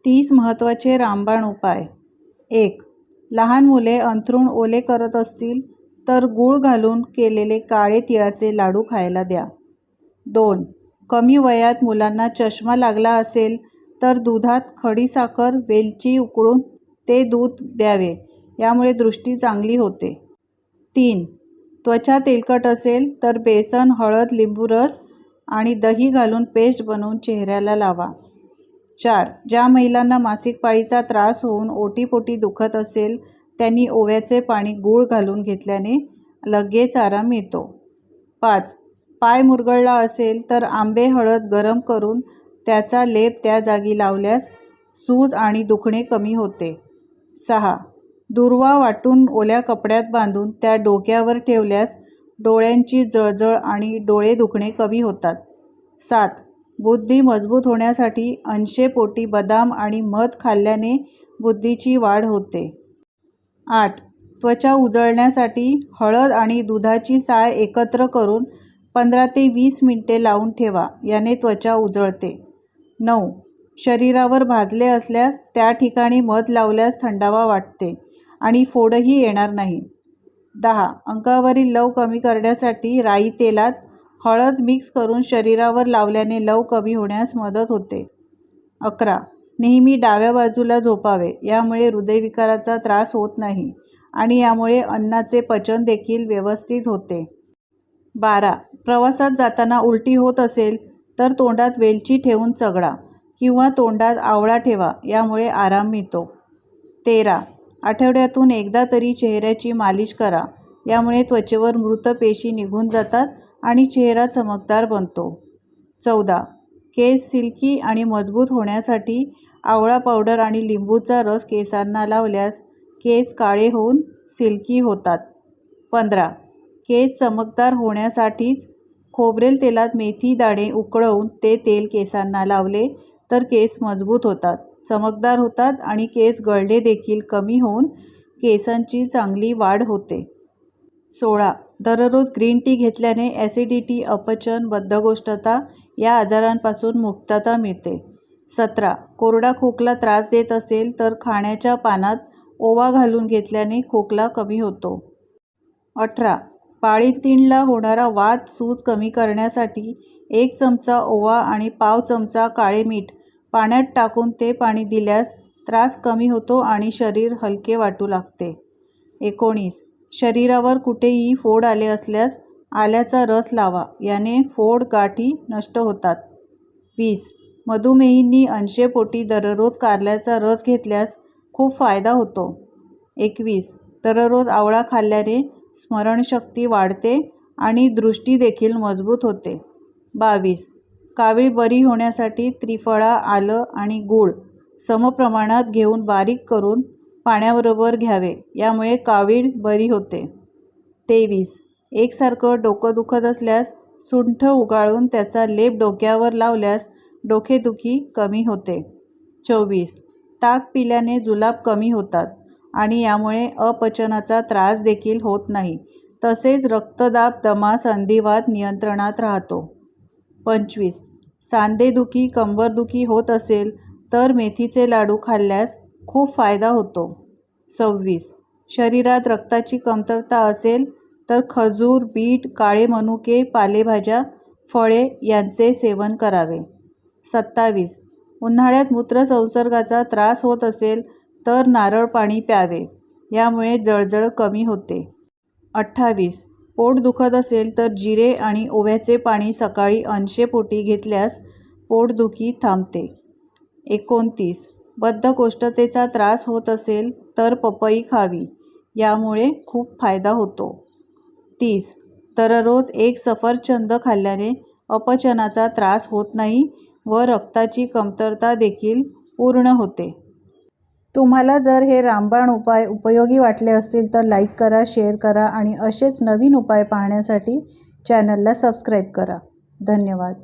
30 महत्त्वाचे रामबाण उपाय. 1. लहान मुले अंथरूण ओले करत असतील तर गूळ घालून केलेले काळे तिळाचे लाडू खायला द्या. 2. कमी वयात मुलांना चष्मा लागला असेल तर दुधात खडीसाखर, वेलची उकळून ते दूध द्यावे, यामुळे दृष्टी चांगली होते. 3. त्वचा तेलकट असेल तर बेसन, हळद, लिंबू रस आणि दही घालून पेस्ट बनवून चेहऱ्याला लावा. 4. ज्या महिलांना मासिक पाळीचा त्रास होऊन ओटीपोटी दुखत असेल त्यांनी ओव्याचे पाणी गूळ घालून घेतल्याने लगेच आराम मिळतो. 5. पाय मुरगळला असेल तर आंबे हळद गरम करून त्याचा लेप त्या जागी लावल्यास सूज आणि दुखणे कमी होते. 6. दूर्वा वाटून ओल्या कपड्यात बांधून त्या डोक्यावर ठेवल्यास डोळ्यांची जळजळ आणि डोळे दुखणे कमी होतात. 7. बुद्धी मजबूत होण्यासाठी अंशेपोटी बदाम आणि मध खाल्ल्याने बुद्धीची वाढ होते. 8. त्वचा उजळण्यासाठी हळद आणि दुधाची साय एकत्र करून 15 ते 20 मिनिटे लावून ठेवा, याने त्वचा उजळते. 9. शरीरावर भाजले असल्यास त्या ठिकाणी मध लावल्यास थंडावा वाटते आणि फोडही येणार नाही. 10. अंगावरील लव कमी करण्यासाठी राई तेलात हळद मिक्स करून शरीरावर लावल्याने लव कमी होण्यास मदत होते. 11. नेहमी डाव्या बाजूला झोपावे, यामुळे हृदयविकाराचा त्रास होत नाही आणि यामुळे अन्नाचे पचन देखील व्यवस्थित होते. 12. प्रवासात जाताना उलटी होत असेल तर तोंडात वेलची ठेवून चगळा किंवा तोंडात आवळा ठेवा, यामुळे आराम मिळतो. 13. आठवड्यातून एकदा तरी चेहऱ्याची मालिश करा, यामुळे त्वचेवर मृत पेशी निघून जातात आणि चेहरा चमकदार बनतो. 14. केस सिल्की आणि मजबूत होण्यासाठी आवळा पावडर आणि लिंबूचा रस केसांना लावल्यास केस काळे होऊन सिल्की होतात. 15. केस चमकदार होण्यासाठीच खोबरेल तेलात मेथी दाणे उकळवून ते तेल केसांना लावले तर केस मजबूत होतात, चमकदार होतात आणि केस गळणे देखील कमी होऊन केसांची चांगली वाढ होते. 16. दररोज ग्रीन टी घेतल्याने ॲसिडिटी, अपचन, बद्धकोष्ठता या आजारांपासून मुक्तता मिळते. 17. कोरडा खोकला त्रास देत असेल तर खाण्याच्या पानात ओवा घालून घेतल्याने खोकला कमी होतो. 18. पाळीतीणला होणारा वात, सूज कमी करण्यासाठी 1 चमचा ओवा आणि पाव चमचा काळे मीठ पाण्यात टाकून ते पाणी दिल्यास त्रास कमी होतो आणि शरीर हलके वाटू लागते. 19. शरीरावर कुठेही फोड आले असल्यास आल्याचा रस लावा, याने फोड, गाठी नष्ट होतात. 20. मधुमेहींनी अंशेपोटी दररोज कारल्याचा रस घेतल्यास खूप फायदा होतो. 21. दररोज आवळा खाल्ल्याने स्मरणशक्ती वाढते आणि दृष्टी देखील मजबूत होते. 22. कावीळ बरी होण्यासाठी त्रिफळा, आलं आणि गूळ समप्रमाणात घेऊन बारीक करून पाण्याबरोबर घ्यावे, यामुळे कावीळ बरी होते. 23. एकसारखं डोकं दुखत असल्यास सुंठ उगाळून त्याचा लेप डोक्यावर लावल्यास डोकेदुखी कमी होते. 24. ताक पिल्याने जुलाब कमी होतात आणि यामुळे अपचनाचा त्रास देखील होत नाही, तसेच रक्तदाब, दमा, संधिवात नियंत्रणात राहतो. 25. सांधेदुखी, कंबरदुखी होत असेल तर मेथीचे लाडू खाल्ल्यास खूप फायदा होतो. 26. शरीरात रक्ताची कमतरता असेल तर खजूर, बीट, काळे मनुके, पालेभाज्या, फळे यांचे सेवन करावे. 27. उन्हाळ्यात मूत्रसंसर्गाचा त्रास होत असेल तर नारळ पाणी प्यावे, यामुळे जळजळ कमी होते. 28. पोट दुखत असेल तर जिरे आणि ओव्याचे पाणी सकाळी अंशेपोटी घेतल्यास पोटदुखी थांबते. 29. बद्धकोष्ठतेचा त्रास होत असेल तर पपई खावी, यामुळे खूप फायदा होतो. 30. दररोज 1 सफरचंद खाल्ल्याने अपचनाचा त्रास होत नाही व रक्ताची कमतरता देखील पूर्ण होते. तुम्हाला जर हे रामबाण उपाय उपयोगी वाटले असतील तर लाईक करा, शेअर करा आणि असेच नवीन उपाय पाहण्यासाठी चॅनलला सबस्क्राईब करा. धन्यवाद.